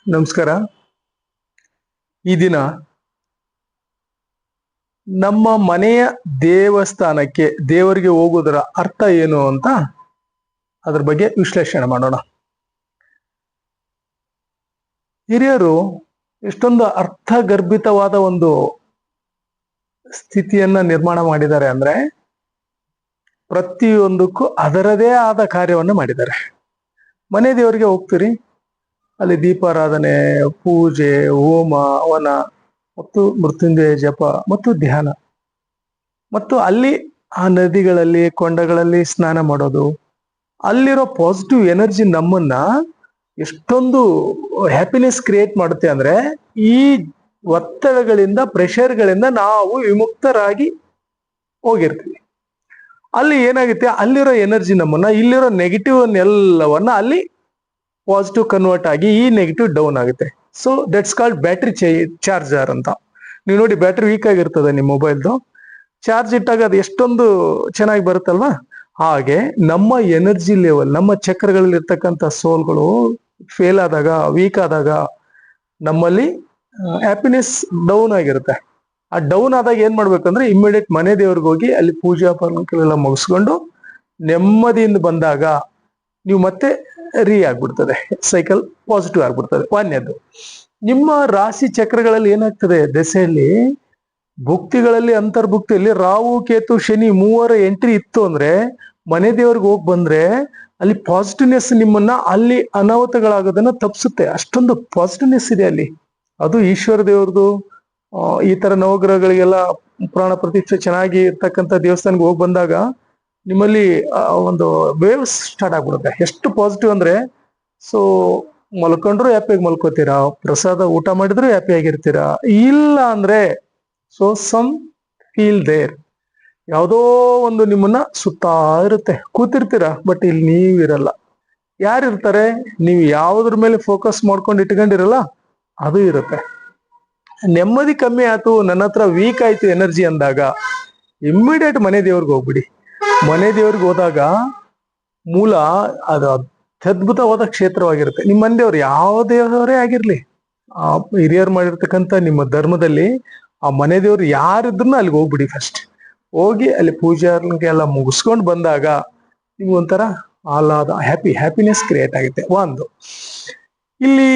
ನಮಸ್ಕಾರ. ಈ ದಿನ ನಮ್ಮ ಮನೆಯ ದೇವಸ್ಥಾನಕ್ಕೆ ದೇವರಿಗೆ ಹೋಗೋದರ ಅರ್ಥ ಏನು ಅಂತ ಅದ್ರ ಬಗ್ಗೆ ವಿಶ್ಲೇಷಣೆ ಮಾಡೋಣ. ಹಿರಿಯರು ಎಷ್ಟೊಂದು ಅರ್ಥಗರ್ಭಿತವಾದ ಒಂದು ಸ್ಥಿತಿಯನ್ನ ನಿರ್ಮಾಣ ಮಾಡಿದ್ದಾರೆ ಅಂದ್ರೆ ಪ್ರತಿಯೊಂದಕ್ಕೂ ಅದರದೇ ಆದ ಕಾರ್ಯವನ್ನು ಮಾಡಿದ್ದಾರೆ. ಮನೆ ದೇವರಿಗೆ ಹೋಗ್ತೀರಿ, ಅಲ್ಲಿ ದೀಪಾರಾಧನೆ, ಪೂಜೆ, ಹೋಮ, ಹವನ ಮತ್ತು ಮೃತ್ಯುಂಜಯ ಜಪ ಮತ್ತು ಧ್ಯಾನ, ಮತ್ತು ಅಲ್ಲಿ ಆ ನದಿಗಳಲ್ಲಿ ಕೊಂಡಗಳಲ್ಲಿ ಸ್ನಾನ ಮಾಡೋದು, ಅಲ್ಲಿರೋ ಪಾಸಿಟಿವ್ ಎನರ್ಜಿ ನಮ್ಮನ್ನ ಎಷ್ಟೊಂದು ಹ್ಯಾಪಿನೆಸ್ ಕ್ರಿಯೇಟ್ ಮಾಡುತ್ತೆ ಅಂದ್ರೆ ಈ ಒತ್ತಡಗಳಿಂದ ಪ್ರೆಷರ್ಗಳಿಂದ ನಾವು ವಿಮುಕ್ತರಾಗಿ ಹೋಗಿರ್ತೀವಿ. ಅಲ್ಲಿ ಏನಾಗುತ್ತೆ, ಅಲ್ಲಿರೋ ಎನರ್ಜಿ ನಮ್ಮನ್ನ ಇಲ್ಲಿರೋ ನೆಗೆಟಿವ್ ಎಲ್ಲವನ್ನ ಅಲ್ಲಿ ಪಾಸಿಟಿವ್ ಕನ್ವರ್ಟ್ ಆಗಿ ಈ ನೆಗೆಟಿವ್ ಡೌನ್ ಆಗುತ್ತೆ. So that's called battery charger ಅಂತ. ನೀವು ನೋಡಿ, ಬ್ಯಾಟ್ರಿ ವೀಕ್ ಆಗಿರ್ತದೆ ನಿಮ್ಮ ಮೊಬೈಲ್ದು, ಚಾರ್ಜ್ ಇಟ್ಟಾಗ ಅದು ಎಷ್ಟೊಂದು ಚೆನ್ನಾಗಿ ಬರುತ್ತಲ್ವಾ. ಹಾಗೆ ನಮ್ಮ ಎನರ್ಜಿ ಲೆವೆಲ್, ನಮ್ಮ ಚಕ್ರಗಳಲ್ಲಿ ಇರ್ತಕ್ಕಂಥ ಸೋಲ್ಗಳು ಫೇಲ್ ಆದಾಗ, ವೀಕ್ ಆದಾಗ ನಮ್ಮಲ್ಲಿ ಹ್ಯಾಪಿನೆಸ್ ಡೌನ್ ಆಗಿರುತ್ತೆ. ಆ ಡೌನ್ ಆದಾಗ ಏನ್ ಮಾಡ್ಬೇಕಂದ್ರೆ ಇಮ್ಮಿಡಿಯೇಟ್ ಮನೆ ದೇವ್ರಿಗೆ ಹೋಗಿ ಅಲ್ಲಿ ಪೂಜಾ ಪರ್ವಗಳೆಲ್ಲ ಮುಗಿಸ್ಕೊಂಡು ನೆಮ್ಮದಿಯಿಂದ ಬಂದಾಗ ನೀವು ಮತ್ತೆ ಆಗ್ಬಿಡ್ತದೆ, ಸೈಕಲ್ ಪಾಸಿಟಿವ್ ಆಗ್ಬಿಡ್ತದೆ. ಒಂದನೇದು, ನಿಮ್ಮ ರಾಶಿ ಚಕ್ರಗಳಲ್ಲಿ ಏನಾಗ್ತದೆ, ದೆಸೆಯಲ್ಲಿ ಭುಕ್ತಿಗಳಲ್ಲಿ ಅಂತರ್ಭುಕ್ತಿಯಲ್ಲಿ ರಾಹು ಕೇತು ಶನಿ ಮೂವರ ಎಂಟ್ರಿ ಇತ್ತು ಅಂದ್ರೆ ಮನೆ ದೇವ್ರಿಗೆ ಹೋಗಿ ಬಂದ್ರೆ ಅಲ್ಲಿ ಪಾಸಿಟಿವ್ನೆಸ್ ನಿಮ್ಮನ್ನ ಅಲ್ಲಿ ಅನಾಹುತಗಳಾಗೋದನ್ನ ತಪ್ಪಿಸುತ್ತೆ. ಅಷ್ಟೊಂದು ಪಾಸಿಟಿವ್ನೆಸ್ ಇದೆ ಅಲ್ಲಿ. ಅದು ಈಶ್ವರ ದೇವ್ರದು. ಈ ತರ ನವಗ್ರಹಗಳಿಗೆಲ್ಲ ಪ್ರಾಣ ಪ್ರತಿಷ್ಠೆ ಚೆನ್ನಾಗಿ ಇರ್ತಕ್ಕಂಥ ದೇವಸ್ಥಾನಕ್ಕೆ ಹೋಗಿ ಬಂದಾಗ ನಿಮ್ಮಲ್ಲಿ ಒಂದು ವೇವ್ಸ್ ಸ್ಟಾರ್ಟ್ ಆಗ್ಬಿಡುತ್ತೆ. ಎಷ್ಟು ಪಾಸಿಟಿವ್ ಅಂದ್ರೆ, ಸೊ ಮಲ್ಕೊಂಡ್ರು ಹ್ಯಾಪಿಯಾಗಿ ಮಲ್ಕೋತೀರಾ, ಪ್ರಸಾದ ಊಟ ಮಾಡಿದ್ರು ಹ್ಯಾಪಿ ಆಗಿರ್ತೀರಾ. ಇಲ್ಲ ಅಂದ್ರೆ ಸೊ ಸಮ್ ಫೀಲ್ ದೇರ್, ಯಾವುದೋ ಒಂದು ನಿಮ್ಮನ್ನ ಸುತ್ತಾ ಇರುತ್ತೆ, ಕೂತಿರ್ತೀರಾ ಬಟ್ ಇಲ್ಲಿ ನೀವಿರಲ್ಲ. ಯಾರಿರ್ತಾರೆ, ನೀವು ಯಾವ್ದ್ರ ಮೇಲೆ ಫೋಕಸ್ ಮಾಡ್ಕೊಂಡು ಇಟ್ಕೊಂಡಿರಲ್ಲ ಅದು ಇರುತ್ತೆ. ನೆಮ್ಮದಿ ಕಮ್ಮಿ ಆಯ್ತು, ನನ್ನ ಹತ್ರ ವೀಕ್ ಆಯ್ತು ಎನರ್ಜಿ ಅಂದಾಗ ಇಮ್ಮಿಡಿಯೇಟ್ ಮನೆ ದೇವ್ರಿಗೆ ಹೋಗ್ಬಿಡಿ. ಮನೆ ದೇವ್ರಿಗೆ ಹೋದಾಗ ಮೂಲ ಅದು ಅತ್ಯದ್ಭುತವಾದ ಕ್ಷೇತ್ರವಾಗಿರುತ್ತೆ. ನಿಮ್ಮ ಮನೆ ದೇವ್ರು ಯಾವ ದೇವರೇ ಆಗಿರ್ಲಿ, ಆ ಹಿರಿಯರು ಮಾಡಿರ್ತಕ್ಕಂಥ ನಿಮ್ಮ ಧರ್ಮದಲ್ಲಿ ಆ ಮನೆ ದೇವ್ರು ಯಾರಿದ್ರು ಅಲ್ಲಿಗೆ ಹೋಗ್ಬಿಡಿ. ಫಸ್ಟ್ ಹೋಗಿ ಅಲ್ಲಿ ಪೂಜಾರಿಗೆಲ್ಲ ಮುಗಿಸ್ಕೊಂಡು ಬಂದಾಗ ನಿಮ್ಗೆ ಒಂಥರ ಆಹ್ಲಾದ, ಹ್ಯಾಪಿನೆಸ್ ಕ್ರಿಯೇಟ್ ಆಗುತ್ತೆ. ಒಂದು, ಇಲ್ಲಿ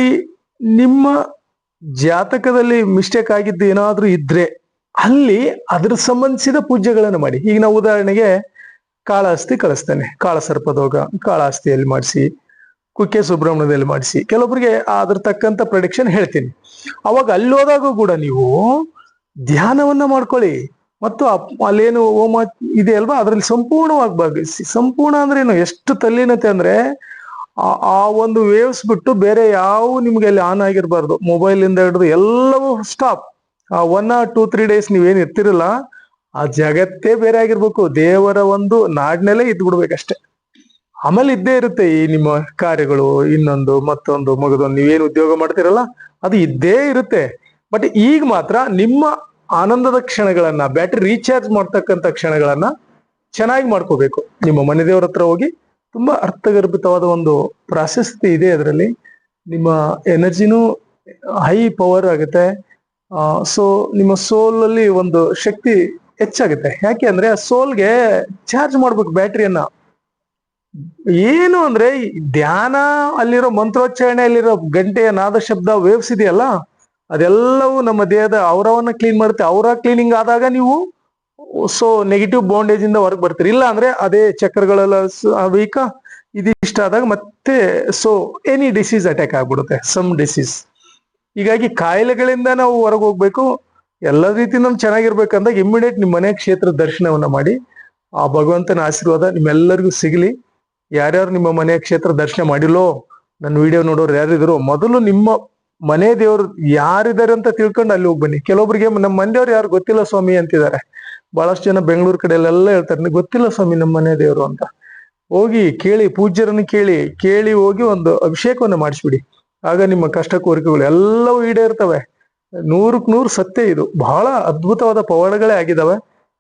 ನಿಮ್ಮ ಜಾತಕದಲ್ಲಿ ಮಿಸ್ಟೇಕ್ ಆಗಿದ್ದು ಏನಾದ್ರೂ ಇದ್ರೆ ಅಲ್ಲಿ ಅದ್ರ ಸಂಬಂಧಿಸಿದ ಪೂಜೆಗಳನ್ನು ಮಾಡಿ. ಈಗ ನಾವು ಉದಾಹರಣೆಗೆ ಕಾಳಹಸ್ತಿ ಕಳಿಸ್ತೇನೆ, ಕಾಳಸರ್ಪದೋಗ ಕಾಳಹಸ್ತಿಯಲ್ಲಿ ಮಾಡಿಸಿ, ಕುಕ್ಕೆ ಸುಬ್ರಹ್ಮಣ್ಯದಲ್ಲಿ ಮಾಡಿಸಿ, ಕೆಲವೊಬ್ಬರಿಗೆ ಅದ್ರ ತಕ್ಕಂತ ಪ್ರೊಡಿಕ್ಷನ್ ಹೇಳ್ತೀನಿ. ಅವಾಗ ಅಲ್ಲಿ ಹೋದಾಗ ಕೂಡ ನೀವು ಧ್ಯಾನವನ್ನ ಮಾಡ್ಕೊಳ್ಳಿ, ಮತ್ತು ಅಲ್ಲೇನು ಹೋಮ ಇದೆ ಅಲ್ವಾ ಅದರಲ್ಲಿ ಸಂಪೂರ್ಣವಾಗಿ ಭಾಗವಹಿಸಿ. ಸಂಪೂರ್ಣ ಅಂದ್ರೆ ಏನು, ಎಷ್ಟು ತಲ್ಲೀನತೆ ಅಂದ್ರೆ ಆ ಒಂದು ವೇವ್ಸ್ ಬಿಟ್ಟು ಬೇರೆ ಯಾವ ನಿಮ್ಗೆ ಅಲ್ಲಿ ಆನ್ ಆಗಿರ್ಬಾರ್ದು. ಮೊಬೈಲ್ ಇಂದ ಹಿಡಿದು ಎಲ್ಲವೂ ಸ್ಟಾಪ್. ಆ 1 or 2 3 days ನೀವೇನ್ ಇರ್ತಿರಲ್ಲ ಆ ಜಗತ್ತೇ ಬೇರೆ ಆಗಿರ್ಬೇಕು, ದೇವರ ಒಂದು ನಾಡ್ನೆಲ್ಲೇ ಇದ್ ಬಿಡ್ಬೇಕಷ್ಟೆ. ಆಮೇಲೆ ಇದ್ದೇ ಇರುತ್ತೆ ಈ ನಿಮ್ಮ ಕಾರ್ಯಗಳು, ಇನ್ನೊಂದು ಮತ್ತೊಂದು ಮಗದೊಂದು, ನೀವೇನು ಉದ್ಯೋಗ ಮಾಡ್ತಿರಲ್ಲ ಅದು ಇದ್ದೇ ಇರುತ್ತೆ. ಬಟ್ ಈಗ ಮಾತ್ರ ನಿಮ್ಮ ಆನಂದದ ಕ್ಷಣಗಳನ್ನ, ಬ್ಯಾಟ್ರಿ ರೀಚಾರ್ಜ್ ಮಾಡ್ತಕ್ಕಂಥ ಕ್ಷಣಗಳನ್ನ ಚೆನ್ನಾಗಿ ಮಾಡ್ಕೋಬೇಕು. ನಿಮ್ಮ ಮನೆ ದೇವರ ಹತ್ರ ಹೋಗಿ ತುಂಬಾ ಅರ್ಥಗರ್ಭಿತವಾದ ಒಂದು ಪ್ರಾಶಸ್ತ್ಯ ಇದೆ ಅದರಲ್ಲಿ. ನಿಮ್ಮ ಎನರ್ಜಿನೂ ಹೈ ಪವರ್ ಆಗುತ್ತೆ. ಸೊ ನಿಮ್ಮ ಸೋಲ್ ಅಲ್ಲಿ ಒಂದು ಶಕ್ತಿ ಹೆಚ್ಚಾಗುತ್ತೆ. ಯಾಕೆ ಅಂದ್ರೆ ಆ ಸೋಲ್ಗೆ ಚಾರ್ಜ್ ಮಾಡ್ಬೇಕು ಬ್ಯಾಟ್ರಿಯನ್ನ. ಏನು ಅಂದ್ರೆ ಧ್ಯಾನ, ಅಲ್ಲಿರೋ ಮಂತ್ರೋಚ್ಚಾರಣೆ, ಅಲ್ಲಿರೋ ಗಂಟೆಯ ನಾದ ಶಬ್ದ ವೇವ್ಸ್ ಇದೆಯಲ್ಲ ಅದೆಲ್ಲವೂ ನಮ್ಮ ದೇಹದ ಅವರವನ್ನ ಕ್ಲೀನ್ ಮಾಡುತ್ತೆ. ಅವರ ಕ್ಲೀನಿಂಗ್ ಆದಾಗ ನೀವು ಸೊ ನೆಗೆಟಿವ್ ಬಾಂಡೇಜ್ ಇಂದ ಹೊರಗೆ ಬರ್ತೀರಿ. ಇಲ್ಲ ಅಂದ್ರೆ ಅದೇ ಚಕ್ರಗಳೆಲ್ಲ ವೀಕ ಇದಿಷ್ಟ ಆದಾಗ ಮತ್ತೆ ಸೊ ಎನಿ ಡಿಸೀಸ್ ಅಟ್ಯಾಕ್ ಆಗ್ಬಿಡುತ್ತೆ, ಸಮ್ ಡಿಸೀಸ್. ಹೀಗಾಗಿ ಕಾಯಿಲೆಗಳಿಂದ ನಾವು ಹೊರಗೆ ಹೋಗ್ಬೇಕು, ಎಲ್ಲ ರೀತಿ ನಮ್ ಚೆನ್ನಾಗಿರ್ಬೇಕಂದಾಗ ಇಮ್ಮಿಡಿಯೇಟ್ ನಿಮ್ಮ ಮನೆ ಕ್ಷೇತ್ರ ದರ್ಶನವನ್ನ ಮಾಡಿ. ಆ ಭಗವಂತನ ಆಶೀರ್ವಾದ ನಿಮ್ಮೆಲ್ಲರಿಗೂ ಸಿಗಲಿ. ಯಾರ್ಯಾರು ನಿಮ್ಮ ಮನೆಯ ಕ್ಷೇತ್ರ ದರ್ಶನ ಮಾಡಿಲ್ಲೋ, ನನ್ನ ವಿಡಿಯೋ ನೋಡೋರು ಯಾರಿದ್ರು, ಮೊದಲು ನಿಮ್ಮ ಮನೆ ದೇವ್ರು ಯಾರಿದ್ದಾರೆ ಅಂತ ತಿಳ್ಕೊಂಡು ಅಲ್ಲಿ ಹೋಗಿ ಬನ್ನಿ. ಕೆಲವೊಬ್ರಿಗೆ ನಮ್ಮ ಮನೆಯವ್ರು ಯಾರು ಗೊತ್ತಿಲ್ಲ ಸ್ವಾಮಿ ಅಂತಿದ್ದಾರೆ. ಬಹಳಷ್ಟು ಜನ ಬೆಂಗಳೂರು ಕಡೆಯಲ್ಲೆಲ್ಲ ಹೇಳ್ತಾರೆ ಗೊತ್ತಿಲ್ಲ ಸ್ವಾಮಿ ನಮ್ಮ ಮನೆ ದೇವರು ಅಂತ. ಹೋಗಿ ಕೇಳಿ, ಪೂಜ್ಯರನ್ನು ಕೇಳಿ ಹೋಗಿ ಒಂದು ಅಭಿಷೇಕವನ್ನು ಮಾಡಿಸ್ಬಿಡಿ. ಆಗ ನಿಮ್ಮ ಕಷ್ಟ ಕೋರಿಕೆಗಳು ಎಲ್ಲವೂ ಈಡೇರ್ತವೆ. 100ಕ್ಕೆ 100 ಸತ್ಯ. ಇದು ಬಹಳ ಅದ್ಭುತವಾದ ಪವಾಡಗಳೇ ಆಗಿದಾವೆ.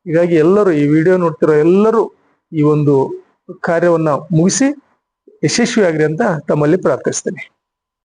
ಹೀಗಾಗಿ ಎಲ್ಲರೂ ಈ ವಿಡಿಯೋ ನೋಡ್ತಿರೋ ಎಲ್ಲರೂ ಈ ಒಂದು ಕಾರ್ಯವನ್ನ ಮುಗಿಸಿ ಯಶಸ್ವಿಯಾಗ್ರಿ ಅಂತ ತಮ್ಮಲ್ಲಿ ಪ್ರಾರ್ಥಿಸ್ತೇನೆ.